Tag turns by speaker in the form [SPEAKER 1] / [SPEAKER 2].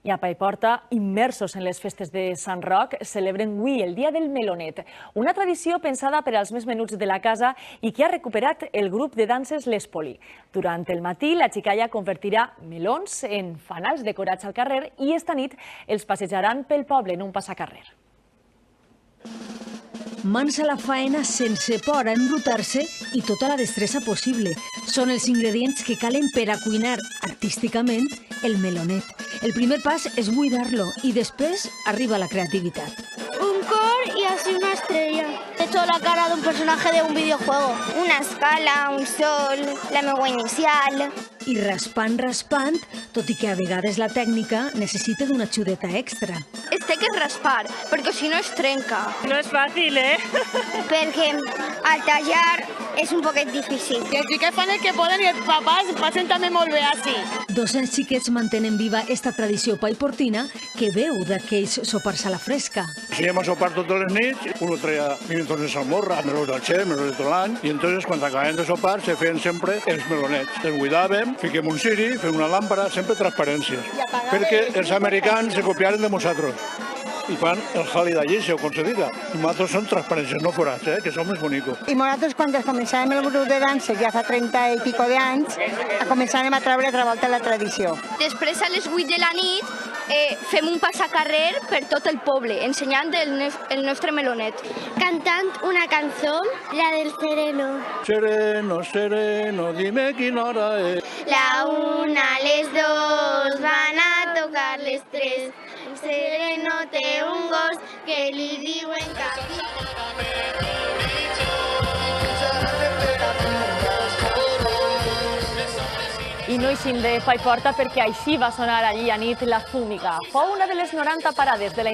[SPEAKER 1] I a Paiporta, immersos en les festes de Sant Roc, celebren avui el Dia del Melonet, una tradició pensada per als més menuts de la casa i que ha recuperat el grup de danses l'Espoli. Durant el matí, la xicalla convertirà melons en fanals decorats al carrer i esta nit els passejaran pel poble en un passacarrer.
[SPEAKER 2] Mans a la faena sense por a embrutar-se i tota la destressa possible. Són els ingredients que calen per a cuinar artísticament el melonet. El primer pas és buidar-lo i després arriba la creativitat.
[SPEAKER 3] Un cor y así una estrella. He hecho la cara de un personaje de un videojuego. Una escala, un sol, la megua inicial.
[SPEAKER 2] I raspant, tot i que a vegades la tècnica necessita d'una xudeta extra.
[SPEAKER 3] Té que raspar, perquè si no es trenca.
[SPEAKER 4] No és fàcil,
[SPEAKER 3] Perquè al tallar és un poquet difícil.
[SPEAKER 4] I els xiquets fan el que poden i els papàs passen també molt bé així.
[SPEAKER 2] 200 xiquets mantenen viva esta tradició paiportina que veu d'aquells sopars a la fresca.
[SPEAKER 5] Si anem a sopar totes les nits, uno traia pimientos de salmorra, melons del xer, melons de tot l'any, i entonces quan acabem de sopar se feien sempre els melonets. Els buidàvem, fiquem un ciri, fem una làmpara, sempre transparències, perquè els americans se copiaren de nosaltres i fan el jali d'allí, si ho considera. I nosaltres som transparències, no forats, que som més bonics.
[SPEAKER 6] I nosaltres, quan començàvem el grup de danses, ja fa 30 i pico d'anys, començàvem a treure altra volta la tradició.
[SPEAKER 3] Després, a les 8 de la nit, fem un passacarrer per tot el poble, ensenyant el nostre melonet. Cantant una cançó, la del sereno.
[SPEAKER 5] Sereno, sereno, dime quina hora és.
[SPEAKER 3] La una, les dos, van a tocar les tres. El sereno té un gos que li diuen Capi.
[SPEAKER 1] I no eixim de Paiporta perquè així va sonar allí a nit la Zúñiga. Fou una de les 90 parades de la